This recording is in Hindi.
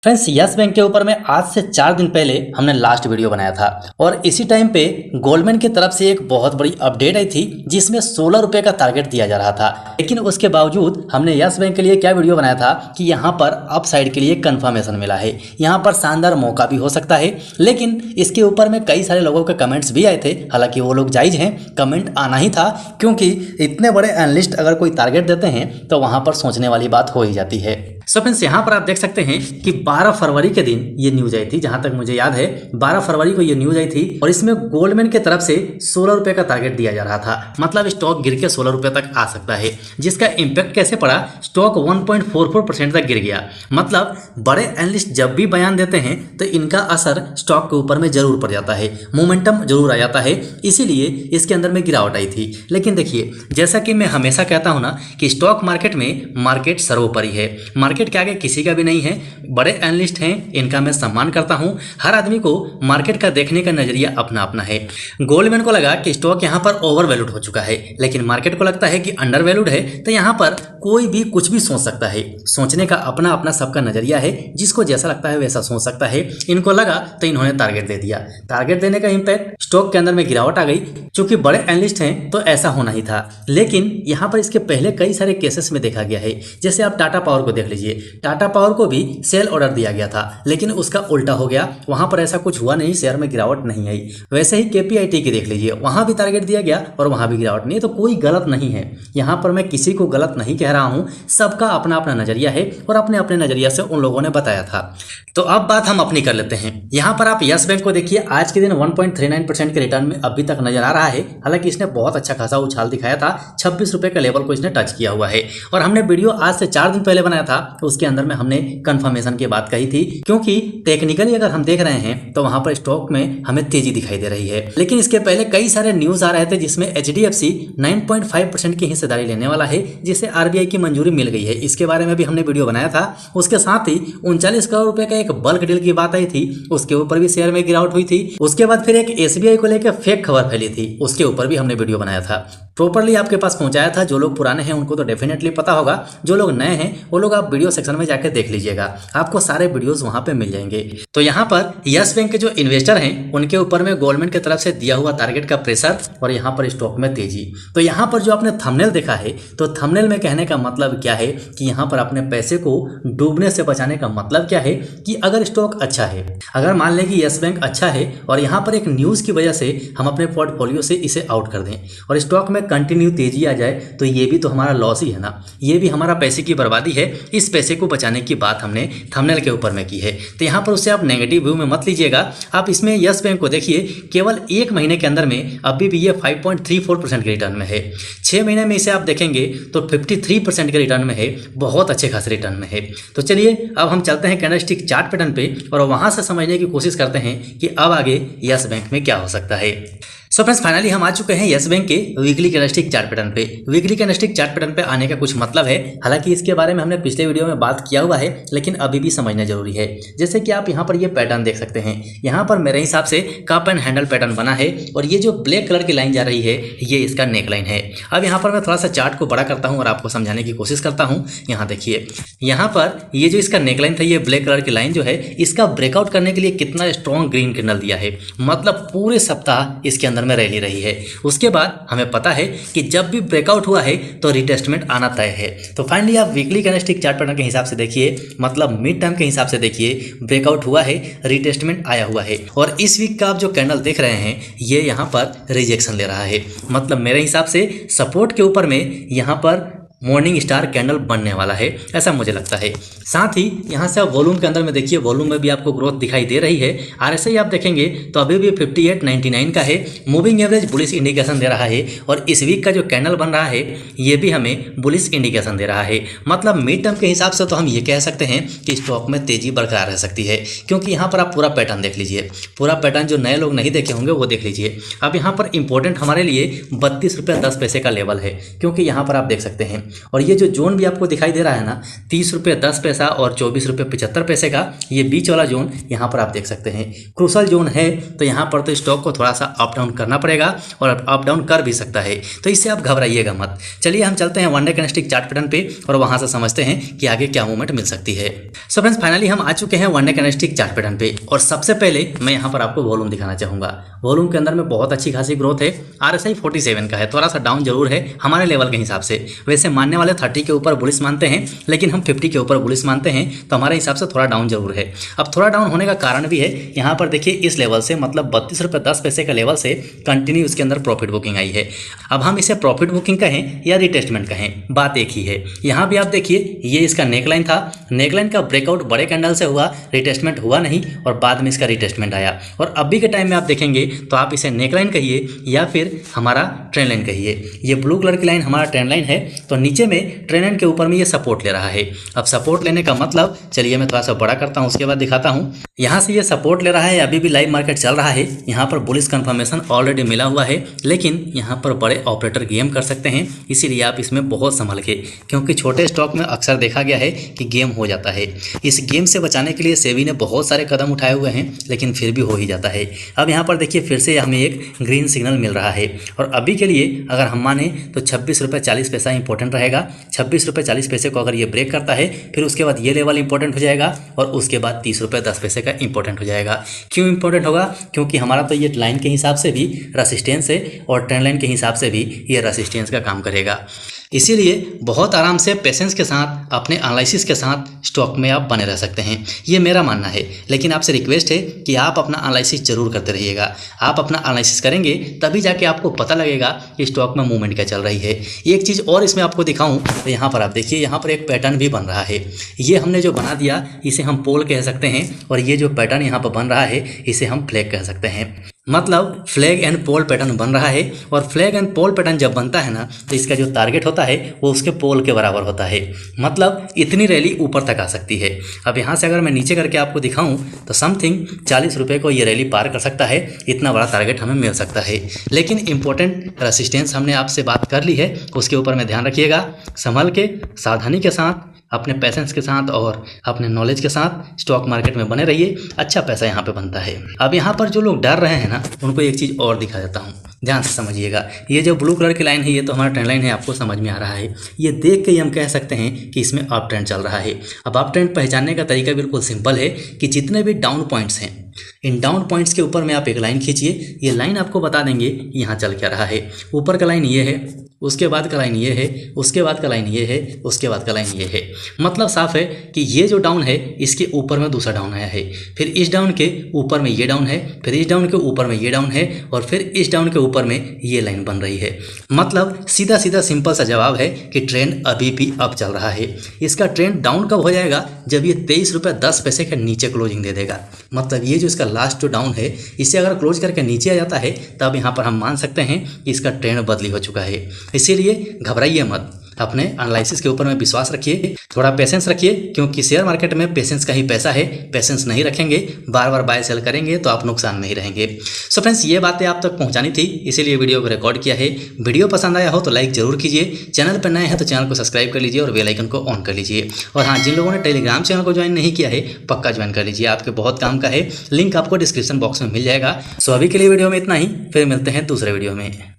फ्रेंड्स, यस बैंक के ऊपर में आज से 4 दिन पहले हमने लास्ट वीडियो बनाया था और इसी टाइम पे गोल्डमैन की तरफ से एक बहुत बड़ी अपडेट आई थी जिसमें 16 रुपए का टारगेट दिया जा रहा था। लेकिन उसके बावजूद हमने यस बैंक के लिए क्या वीडियो बनाया था कि यहाँ पर अप साइड के लिए कंफर्मेशन मिला है, यहाँ पर शानदार मौका भी हो सकता है। लेकिन इसके ऊपर में कई सारे लोगों के कमेंट्स भी आए थे, हालांकि वो लोग जायज़ हैं, कमेंट आना ही था क्योंकि इतने बड़े एनालिस्ट अगर कोई टारगेट देते हैं तो वहाँ पर सोचने वाली बात हो ही जाती है। सो फ्रेंड्स, यहाँ पर आप देख सकते हैं कि 12 फरवरी के दिन ये न्यूज आई थी, जहां तक मुझे याद है 12 फरवरी को ये न्यूज आई थी और इसमें गोल्डमैन की तरफ से 16 रुपए का टारगेट दिया जा रहा था। मतलब स्टॉक गिर के 16 रुपए तक आ सकता है, जिसका इंपैक्ट कैसे पड़ा, स्टॉक 1.44% तक गिर गया। मतलब बड़े एनालिस्ट जब भी बयान देते हैं तो इनका असर स्टॉक के ऊपर में जरूर पड़ जाता है, मोमेंटम जरूर आ जाता है, इसीलिए इसके अंदर में गिरावट आई थी। लेकिन देखिए, जैसा कि मैं हमेशा कहता हूं ना कि स्टॉक मार्केट में मार्केट सर्वोपरि है, मार्केट के आगे किसी का भी नहीं है। बड़े एनालिस्ट हैं, इनका मैं सम्मान करता हूं। हर आदमी को मार्केट का देखने का नजरिया अपना अपना है। गोल्डमैन को लगा कि स्टॉक यहां पर ओवर वैल्यूड हो चुका है, लेकिन मार्केट को लगता है कि अंडर वैल्यूड है। तो यहां पर कोई भी कुछ भी सोच सकता है, सोचने का अपना अपना सबका नजरिया है, जिसको जैसा लगता है वैसा सोच सकता है। इनको लगा तो इन्होंने टारगेट दे दिया। टारगेट देने का इंपैक्ट स्टॉक के अंदर में गिरावट आ गई। चूंकि बड़े एनालिस्ट हैं तो ऐसा होना ही था, लेकिन यहां पर इसके पहले कई सारे केसेस में देखा गया है। जैसे आप टाटा पावर को देख लीजिए, टाटा पावर को भी सेल ऑर्डर दिया गया था, लेकिन उसका उल्टा हो गया, वहां पर ऐसा कुछ हुआ नहीं, शेयर में गिरावट नहीं आई। वैसे ही केपीआईटी की देख लीजिए, वहां भी टारगेट दिया गया और वहां भी गिरावट नहीं। तो कोई गलत नहीं है, यहां पर मैं किसी को गलत नहीं कह रहा हूं, सबका अपना अपना नजरिया है और अपने अपने नजरिया से उन लोगों ने बताया था। तो अब बात हम अपनी कर लेते हैं। यहां पर आप यस बैंक को देखिए, आज के दिन 1.39% के रिटर्न में अभी तक नजर आ रहा है। हालांकि इसने बहुत अच्छा खासा उछाल दिखाया था, 26 रुपए के लेवल को इसने टच किया हुआ है। और हमने वीडियो आज से 4 दिन पहले बनाया था, उसके अंदर में हमने कंफर्मेशन की बात कही थी, क्योंकि टेक्निकली अगर हम देख रहे हैं तो वहां पर स्टॉक में हमें तेजी दिखाई दे रही है। लेकिन इसके पहले कई सारे न्यूज आ रहे थे जिसमें HDFC 9.5% की हिस्सेदारी लेने वाला है, जिसे RBI की मंजूरी मिल गई है। इसके बारे में भी हमने वीडियो बनाया था। उसके साथ ही 39 करोड़ रुपए का एक बल्क डील की बात आई थी, उसके ऊपर भी शेयर में गिरावट हुई थी। उसके बाद फिर एक SBI को लेकर फेक खबर फैली थी, उसके ऊपर भी हमने वीडियो बनाया था, प्रॉपर्ली आपके पास पहुंचाया था। जो लोग पुराने हैं उनको तो डेफिनेटली पता होगा, जो लोग नए हैं वो लोग आप वीडियो सेक्शन में जाकर देख लीजिएगा, आपको सारे वीडियोस वहां पे मिल जाएंगे। तो यहाँ पर यस बैंक के जो इन्वेस्टर हैं उनके ऊपर में गोल्डमैन की तरफ से दिया हुआ टारगेट का प्रेशर और यहाँ पर स्टॉक में तेजी। तो यहाँ पर जो आपने थंबनेल देखा है, तो थंबनेल में कहने का मतलब क्या है कि यहाँ पर अपने पैसे को डूबने से बचाने का मतलब क्या है कि अगर स्टॉक अच्छा है, अगर मान लें कि यस बैंक अच्छा है और यहाँ पर एक न्यूज की वजह से हम अपने पोर्टफोलियो से इसे आउट कर दें और स्टॉक में कंटिन्यू तेजी आ जाए, तो ये भी तो हमारा लॉस ही है ना, ये भी हमारा पैसे की बर्बादी है। इस पैसे को बचाने की बात हमने थंबनेल के ऊपर में की है। तो यहाँ पर उससे आप नेगेटिव व्यू में मत लीजिएगा। आप इसमें यस बैंक को देखिए, केवल 1 महीने के अंदर में अभी भी ये 5.34% के रिटर्न में है। 6 महीने में इसे आप देखेंगे तो 53% के रिटर्न में है, बहुत अच्छे खासे रिटर्न में है। तो चलिए अब हम चलते हैं कैंडलस्टिक चार्ट पैटर्न पे और वहां से समझने की कोशिश करते हैं कि अब आगे यस बैंक में क्या हो सकता है। सो फ्रेंड्स, फाइनली हम आ चुके हैं यस बैंक के वीकली कैंडलस्टिक चार्ट पैटर्न पे। वीकली कैंडलस्टिक चार्ट पैटर्न पे आने का कुछ मतलब है, हालांकि इसके बारे में हमने पिछले वीडियो में बात किया हुआ है, लेकिन अभी भी समझना जरूरी है। जैसे कि आप यहाँ पर ये पैटर्न देख सकते हैं, यहाँ पर मेरे हिसाब से कप एंड हैंडल पैटर्न बना है और ये जो ब्लैक कलर की लाइन जा रही है ये इसका नेक लाइन है। अब यहाँ पर मैं थोड़ा सा चार्ट को बड़ा करता हूँ और आपको समझाने की कोशिश करता हूँ। यहाँ देखिए, यहाँ पर ये जो इसका नेक लाइन था, ये ब्लैक कलर की लाइन जो है, इसका ब्रेकआउट करने के लिए कितना स्ट्रॉन्ग ग्रीन कैंडल दिया है। मतलब पूरे सप्ताह इसके अंदर में रैली रही है। उसके बाद हमें पता है कि जब भी ब्रेकआउट हुआ है तो रिटेस्टमेंट आना तय है। तो फाइनली आप वीकली कैंडलस्टिक चार्ट पैटर्न के हिसाब से देखिए, मतलब मिड टर्म के हिसाब से देखिए, ब्रेकआउट हुआ है, रिटेस्टमेंट आया हुआ है और इस वीक का आप जो कैंडल देख रहे हैं ये यहाँ पर रिजेक्शन ले रहा है। मतलब मेरे हिसाब से सपोर्ट के ऊपर में यहाँ पर मॉर्निंग स्टार कैंडल बनने वाला है, ऐसा मुझे लगता है। साथ ही यहाँ से आप वॉल्यूम के अंदर में देखिए, वॉल्यूम में भी आपको ग्रोथ दिखाई दे रही है। RSI आप देखेंगे तो अभी भी 58.99 का है। मूविंग एवरेज बुलिश इंडिकेशन दे रहा है और इस वीक का जो कैंडल बन रहा है ये भी हमें बुलिश इंडिकेशन दे रहा है। मतलब मिड टर्म के हिसाब से तो हम ये कह सकते हैं कि स्टॉक में तेजी बरकरार रह सकती है, क्योंकि यहाँ पर आप पूरा पैटर्न देख लीजिए। पूरा पैटर्न जो नए लोग नहीं देखे होंगे वो देख लीजिए। अब यहाँ पर इंपॉर्टेंट हमारे लिए 32 रुपये 10 पैसे का लेवल है, क्योंकि यहाँ पर आप देख सकते हैं और ये जो जोन भी आपको दिखाई दे रहा है ना, 30 रुपये 10 पैसा और 24 रुपये 75 पैसे का, ये बीच वाला जोन यहाँ पर आप देख सकते हैं क्रूशल जोन है। तो यहाँ पर तो स्टॉक को थोड़ा सा अप डाउन करना पड़ेगा और अप डाउन कर भी सकता है, तो इससे आप घबराइएगा मत। चलिए हम चलते हैं one day candlestick chart pattern पे और वहां से समझते हैं कि आगे क्या मूवमेंट मिल सकती है। सो फ्रेंड्स, फाइनली हम आ चुके हैं one day candlestick chart pattern पे और सबसे पहले मैं यहाँ पर आपको वॉल्यूम दिखाना चाहूंगा। वॉल्यूम के अंदर में बहुत अच्छी खासी ग्रोथ है। RSI 47 का है, थोड़ा सा डाउन जरूर है हमारे लेवल के हिसाब से। वैसे मानने वाले 30 के ऊपर बुलिश मानते हैं, लेकिन हम 50 के ऊपर बुलिश मानते हैं, तो हमारे हिसाब से थोड़ा डाउन जरूर है। अब थोड़ा डाउन होने का कारण भी है, यहाँ पर देखिए इस लेवल से मतलब 32 रुपये 10 पैसे का लेवल से कंटिन्यू इसके अंदर प्रॉफिट बुकिंग आई है। अब हम इसे प्रॉफिट बुकिंग कहें या रिटेस्टमेंट कहें, बात एक ही है। यहाँ भी आप देखिए ये इसका नेकलाइन था, नेकलाइन का ब्रेकआउट बड़े कैंडल से हुआ, रिटेस्टमेंट हुआ नहीं और बाद में इसका रिटेस्टमेंट आया। और अभी के टाइम में आप देखेंगे तो आप इसे नेकलाइन कहिए या फिर हमारा ट्रेंड लाइन कहिए। ये ब्लू कलर की लाइन हमारा ट्रेंड लाइन है, तो नीचे में ट्रेंड लाइन के ऊपर में ये सपोर्ट ले रहा है। अब सपोर्ट लेने का मतलब, चलिए मैं थोड़ा सा बड़ा करता हूँ उसके बाद दिखाता हूँ। यहाँ से ये सपोर्ट ले रहा है, अभी भी लाइव मार्केट चल रहा है, यहाँ पर बुलिश कंफर्मेशन ऑलरेडी मिला हुआ है, लेकिन यहाँ पर बड़े ऑपरेटर गेम कर सकते हैं, इसीलिए आप इसमें बहुत संभल के, क्योंकि छोटे स्टॉक में अक्सर देखा गया है कि गेम हो जाता है। इस गेम से बचाने के लिए सेबी ने बहुत सारे कदम उठाए हुए हैं, लेकिन फिर भी हो ही जाता है। अब यहाँ पर देखिए फिर से हमें एक ग्रीन सिग्नल मिल रहा है और अभी के लिए अगर हम माने तो 26 रुपये 40 पैसा इंपॉर्टेंट रहेगा। 26 रुपये 40 पैसे को अगर ये ब्रेक करता है, फिर उसके बाद ये लेवल इंपॉर्टेंट हो जाएगा और उसके बाद 30 रुपये 10 पैसे का इंपॉर्टेंट हो जाएगा। क्यों इंपॉर्टेंट होगा? क्योंकि हमारा तो ये लाइन के हिसाब से भी रेसिस्टेंस है और ट्रेंड लाइन के हिसाब से भी ये रेसिस्टेंस का काम करेगा। इसीलिए बहुत आराम से पेशेंस के साथ अपने एनालिसिस के साथ स्टॉक में आप बने रह सकते हैं, ये मेरा मानना है। लेकिन आपसे रिक्वेस्ट है कि आप अपना एनालिसिस जरूर करते रहिएगा। आप अपना एनालिसिस करेंगे तभी जाके आपको पता लगेगा कि स्टॉक में मूवमेंट क्या चल रही है। एक चीज़ और इसमें आपको दिखाऊं तो यहाँ पर आप देखिए, यहाँ पर एक पैटर्न भी बन रहा है। ये हमने जो बना दिया इसे हम पोल कह सकते हैं और ये जो पैटर्न यहाँ पर बन रहा है इसे हम फ्लैग कह सकते हैं। मतलब फ्लैग एंड पोल पैटर्न बन रहा है और फ्लैग एंड पोल पैटर्न जब बनता है ना, तो इसका जो टारगेट होता है वो उसके पोल के बराबर होता है। मतलब इतनी रैली ऊपर तक आ सकती है। अब यहाँ से अगर मैं नीचे करके आपको दिखाऊं तो समथिंग 40 रुपये को ये रैली पार कर सकता है, इतना बड़ा टारगेट हमें मिल सकता है। लेकिन इंपॉर्टेंट रेसिस्टेंस हमने आपसे बात कर ली है, उसके ऊपर में ध्यान रखिएगा। संभल के, सावधानी के साथ, अपने पैसेंस के साथ और अपने नॉलेज के साथ स्टॉक मार्केट में बने रहिए। अच्छा पैसा यहाँ पे बनता है। अब यहाँ पर जो लोग डर रहे हैं ना, उनको एक चीज़ और दिखा देता हूँ, ध्यान से समझिएगा। ये जो ब्लू कलर की लाइन है ये तो हमारा ट्रेंड लाइन है, आपको समझ में आ रहा है। ये देख के ही हम कह सकते हैं कि इसमें अप ट्रेंड चल रहा है। अब अप ट्रेंड पहचानने का तरीका बिल्कुल सिंपल है कि जितने भी डाउन पॉइंट्स हैं, इन डाउन पॉइंट्स के ऊपर में आप एक लाइन खींचिए। ये लाइन आपको बता देंगे कि यहाँ चल क्या रहा है। ऊपर का लाइन ये है, उसके बाद का लाइन ये है, उसके बाद का लाइन ये है, उसके बाद का लाइन ये है। मतलब साफ है कि ये जो डाउन है इसके ऊपर में दूसरा डाउन आया है, फिर इस डाउन के ऊपर में ये डाउन है, फिर इस डाउन के ऊपर में ये डाउन है और फिर इस डाउन के ऊपर में ये लाइन बन रही है। मतलब सीधा सीधा सिंपल सा जवाब है कि ट्रेंड अभी भी अप चल रहा है। इसका ट्रेंड डाउन कब हो जाएगा? जब ये 23 रुपये 10 पैसे के नीचे क्लोजिंग दे देगा। मतलब ये जो इसका लास्ट जो डाउन है इसे अगर क्लोज करके नीचे आ जाता है तब यहाँ पर हम मान सकते हैं कि इसका ट्रेंड बदली हो चुका है। इसीलिए घबराइए मत, अपने एनालिसिस के ऊपर में विश्वास रखिए, थोड़ा पेशेंस रखिए, क्योंकि शेयर मार्केट में पेशेंस का ही पैसा है। पेशेंस नहीं रखेंगे, बार बार बाय सेल करेंगे तो आप नुकसान में ही रहेंगे। सो फ्रेंड्स, ये बातें आप तक पहुंचानी थी, इसीलिए वीडियो को रिकॉर्ड किया है। वीडियो पसंद आया हो तो लाइक जरूर कीजिए, चैनल पर नए हैं तो चैनल को सब्सक्राइब कर लीजिए और बेल आइकन को ऑन कर लीजिए। और हाँ, जिन लोगों ने टेलीग्राम चैनल को ज्वाइन नहीं किया है पक्का ज्वाइन कर लीजिए, आपके बहुत काम का है। लिंक आपको डिस्क्रिप्शन बॉक्स में मिल जाएगा। सो अभी के लिए वीडियो में इतना ही, फिर मिलते हैं दूसरे वीडियो में।